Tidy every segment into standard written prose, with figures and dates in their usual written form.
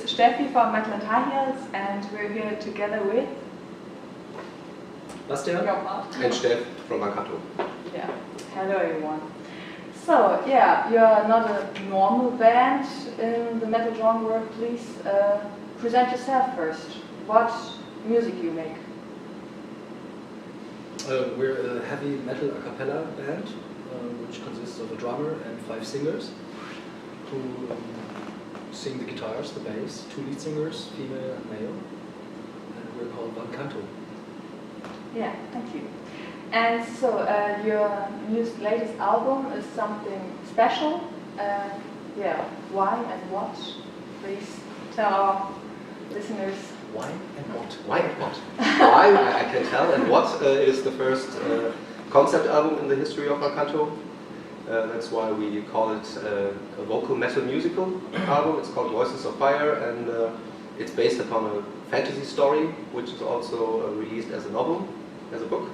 Steffi from Metal and High Heels, and we're here together with Bastian and Stef from Canto. Yeah, hello everyone. So, yeah, you're not a normal band in the metal genre. Please present yourself first. What music you make? We're a heavy metal a cappella band, which consists of a drummer and 5 singers who sing the guitars, the bass, 2 lead singers, female and male, and we're called Canto. Yeah, thank you. And so your latest album is something special. Yeah, why and what? Please tell our listeners. Why and what? Why and what? Why, I can tell, and what is the first concept album in the history of Canto. That's why we call it a vocal metal musical album. It's called Voices of Fire, and it's based upon a fantasy story, which is also released as a novel, as a book.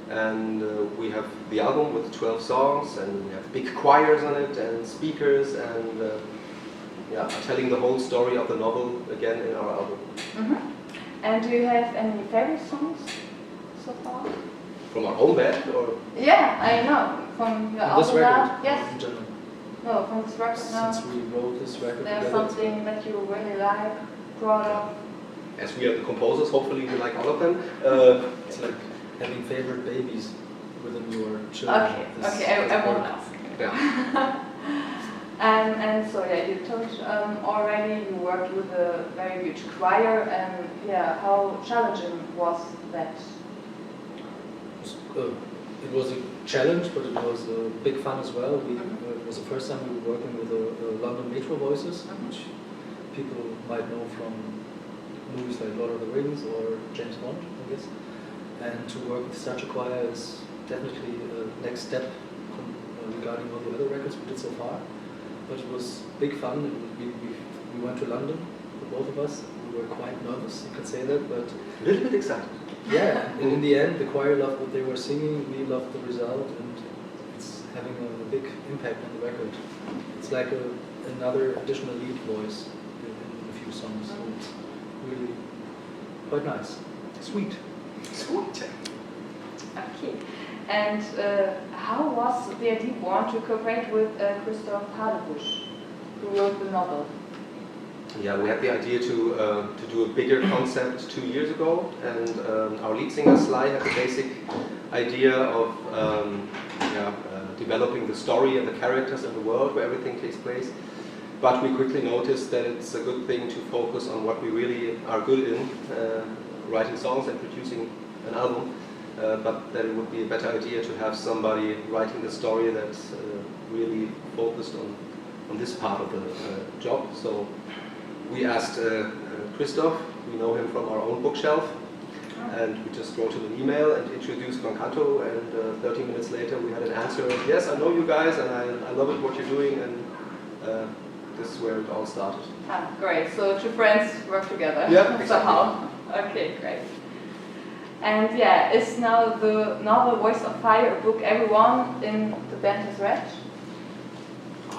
And we have the album with 12 songs, and we have big choirs on it, and speakers, and yeah, telling the whole story of the novel again in our album. Mm-hmm. And do you have any favorite songs so far? From our own band, or? Yeah, I know. From your album now? Yes. In general. No, from this record now. Since we wrote this record There's together, something that you really like, proud of. As we are the composers, hopefully we like all of them. it's like having favorite babies within your children. Okay, I won't ask. Yeah. And so yeah, you told already you worked with a very huge choir, and yeah, how challenging was that? It was a challenge, but it was big fun as well. It was the first time we were working with the London Metro Voices, which people might know from movies like Lord of the Rings or James Bond, I guess. And to work with such a choir is definitely a next step regarding all the other records we did so far. But it was big fun. We went to London, the both of us. We were quite nervous, you could say that, but A little bit excited. yeah, and in the end, the choir loved what they were singing, we loved the result, and it's having a big impact on the record. It's like another additional lead voice in a few songs, so it's really quite nice. Sweet. Sweet. Okay. And how was the idea born to cooperate with Christoph Hadebusch, who wrote the novel? Yeah, we had the idea to do a bigger concept 2 years ago, and our lead singer Sly had the basic idea of developing the story and the characters and the world where everything takes place. But we quickly noticed that it's a good thing to focus on what we really are good in, writing songs and producing an album. But that it would be a better idea to have somebody writing the story that's really focused on this part of the job. So we asked Christoph, we know him from our own bookshelf, and we just wrote him an email and introduced Canto, and 30 minutes later we had an answer, yes, I know you guys, and I love it what you're doing, and this is where it all started. Ah, great, so 2 friends work together Yeah, somehow. Okay, great. And yeah, is now the novel Voice of Fire a book everyone in the band has read?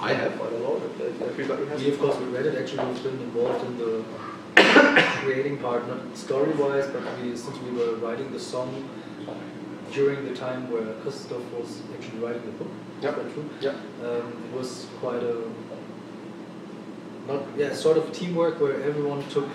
I have, I don't know if everybody has. We, of course, we read it. Actually, we've been involved in the creating part, not story-wise, but since we were writing the song during the time where Christoph was actually writing the book. Yep. Is that true? Yeah. It was quite sort of teamwork where everyone took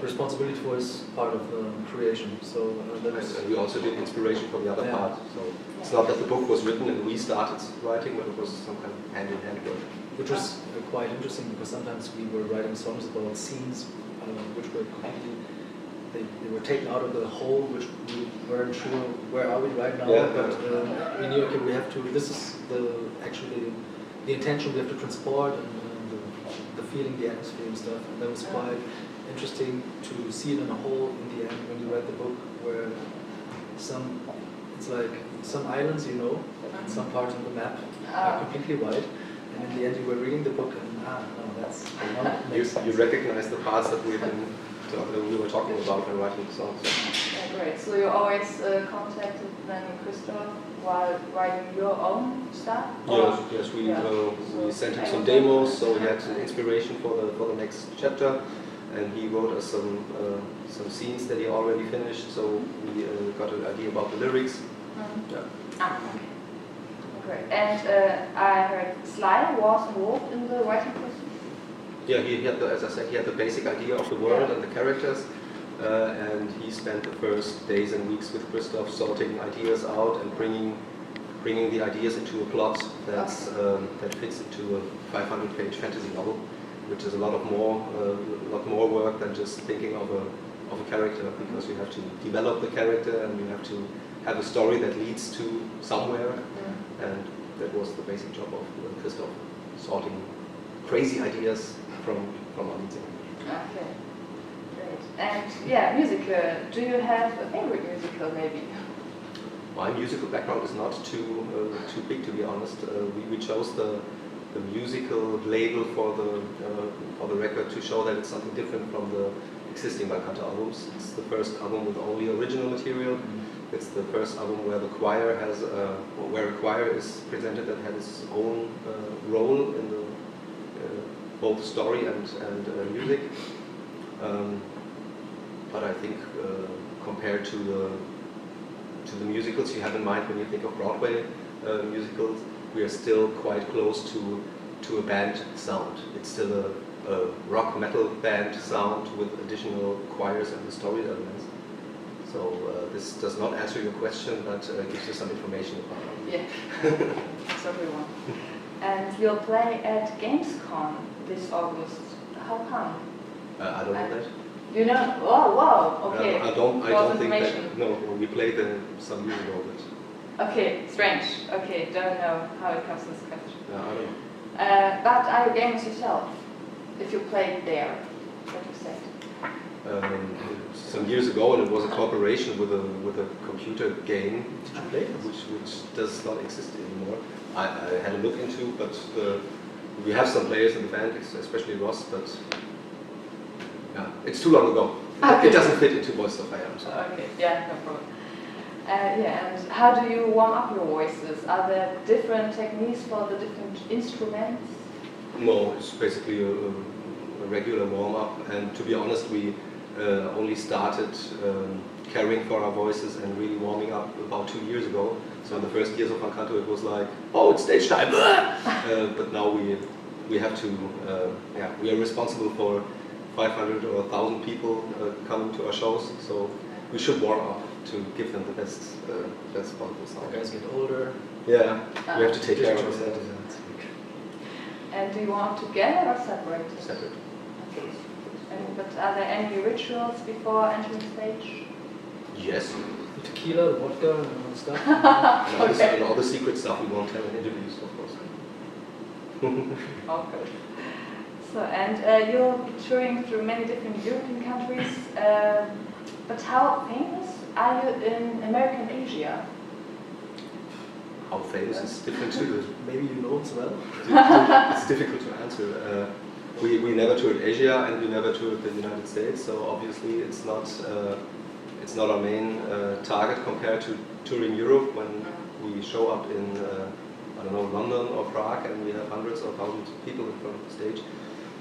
responsibility for his part of the creation. So that was. And we also did inspiration from the other part. So it's not that the book was written and we started writing, but it was some kind of hand-in-hand work. Which was quite interesting because sometimes we were writing songs about scenes which were completely, they were taken out of the whole, which we weren't sure where are we right now. Yeah, but we knew, okay, we have to. This is the intention we have to transport, and the feeling, the atmosphere and stuff. And that was quite interesting to see it in a whole in the end when you read the book, where it's like some islands, and some parts of the map are completely white, and in the end you were reading the book and you recognize the parts that we were talking about when writing the songs. great. So you always contacted then Christoph while writing your own stuff? Yes, we sent him some demos, so he had inspiration for the next chapter, and he wrote us some scenes that he already finished. So we got an idea about the lyrics. Yeah. Ah, okay. Great. And I heard Sly was involved in the writing process. Yeah, he had as I said, he had the basic idea of the world and the characters, and he spent the first days and weeks with Christoph sorting ideas out and bringing the ideas into a plot that fits into a 500-page fantasy novel, which is a lot more work than just thinking of a character, because you have to develop the character and you have to have a story that leads to somewhere, and that was the basic job of Christoph, sorting crazy ideas from our meeting. Okay, great. And yeah, music. Do you have a favorite musical, maybe? My musical background is not too big, to be honest. We chose the musical label for the record to show that it's something different from the existing Canto albums. It's the first album with only original material. It's the first album where the choir has where a choir is presented that has its own role in the both story and music. But I think compared to the musicals you have in mind when you think of Broadway musicals, we are still quite close to a band sound. It's still a rock metal band sound with additional choirs and the story elements. So this does not answer your question, but gives you some information about it. Yeah, that's everyone. And you'll play at Gamescom this August. How come? I don't know that. You know? Oh, wow. Okay. I don't think that. No, we played some years ago. But okay, strange. Okay, don't know how it comes to this question. I don't know. But are you gamers yourself? If you played there, what you said? Some years ago, and it was a cooperation with a computer game, which does not exist anymore. I had a look into, but we have some players in the band, especially Ross, but yeah, it's too long ago. Okay. It doesn't fit into Voice of Fire. Okay, yeah, no problem. Yeah, and how do you warm up your voices? Are there different techniques for the different instruments? No, it's basically a regular warm-up, and to be honest, we only started caring for our voices and really warming up about 2 years ago. So in the first years of Canto it was like, oh, it's stage time! But now we have to, we are responsible for 500 or 1,000 people coming to our shows, so we should warm up to give them the best possible sound. The guys get older. Yeah, we have to take care of that. And do you want together or separated? Separate. Okay. But are there any rituals before entering stage? Yes. The tequila, the vodka, and all that stuff. Okay. And all the secret stuff we won't tell in interviews, of course. Okay. So, and you're touring through many different European countries, but how famous are you in American Asia? How famous is different too. Maybe you know as well. It's difficult to answer. We never toured Asia and we never toured the United States, so obviously it's not our main target compared to touring Europe when we show up in I don't know, London or Prague and we have hundreds or thousands of people in front of the stage.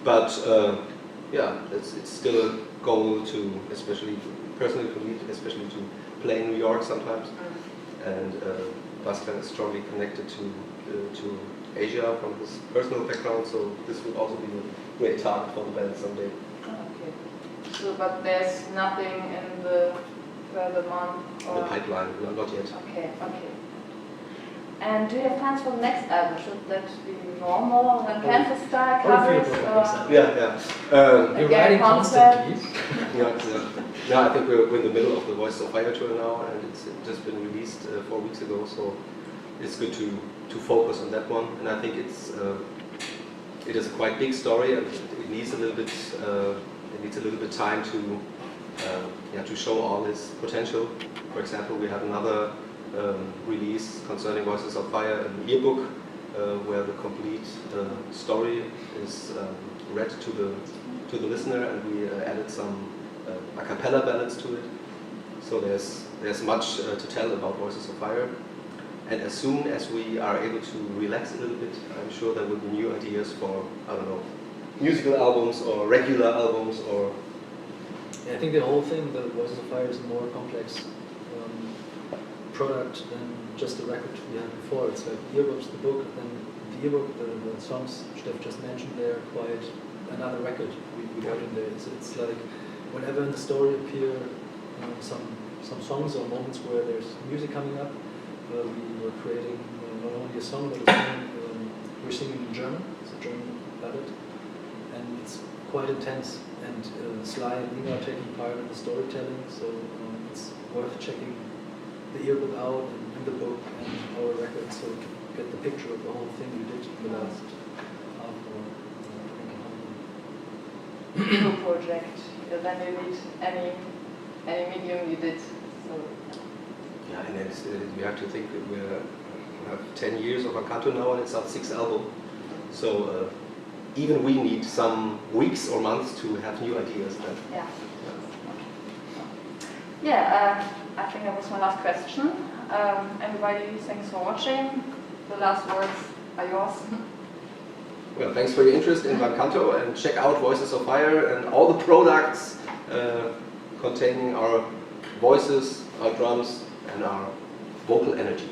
But yeah, it's still a goal to, especially personally for me, especially to play in New York sometimes. And Bastian is strongly connected to Asia from his personal background, so this will also be a great target for the band someday. Okay. So, but there's nothing in the further month or The pipeline, not yet. Okay, okay. And do you have plans for the next album? Should that be normal, Canto style covers, or Yeah. You're again writing concept? constantly. Yeah, I think we're in the middle of the Voice of Fire tour now, and it's just been released 4 weeks ago, so it's good to focus on that one. And I think it is a quite big story, and it needs a little bit time to show all its potential. For example, we have another release concerning Voices of Fire, an ebook where the complete story is read to the listener, and we added some a capella ballads to it. So there's much to tell about Voices of Fire. And as soon as we are able to relax a little bit, I'm sure there will be new ideas for, I don't know, musical albums or regular albums or... Yeah, I think the whole thing, the Voices of Fire, is a more complex product than just the record we had before. It's like earbooks, the book, and the ebook, the songs Stef just mentioned, they're quite another record we got in there. It's like whenever in the story appear some songs or moments where there's music coming up, we were creating not only a song but a song we're singing in German. It's a German ballad, and it's quite intense. And Sly and Nina are taking part in the storytelling, so it's worth checking the earbook out and the book and our record, so you can get the picture of the whole thing we did in the last half or Video project. Then you need any medium you did. So. Yeah, and it's, you have to think that we have 10 years of our Canto now, and it's our 6th album. So even we need some weeks or months to have new ideas. Then. Yeah. Yeah, I think that was my last question. Everybody, thanks for watching. The last words are yours. Well, thanks for your interest in Canto, and check out Voices of Fire and all the products containing our voices, our drums, and our vocal energy.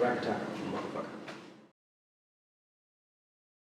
Ragtag. Motherfucker.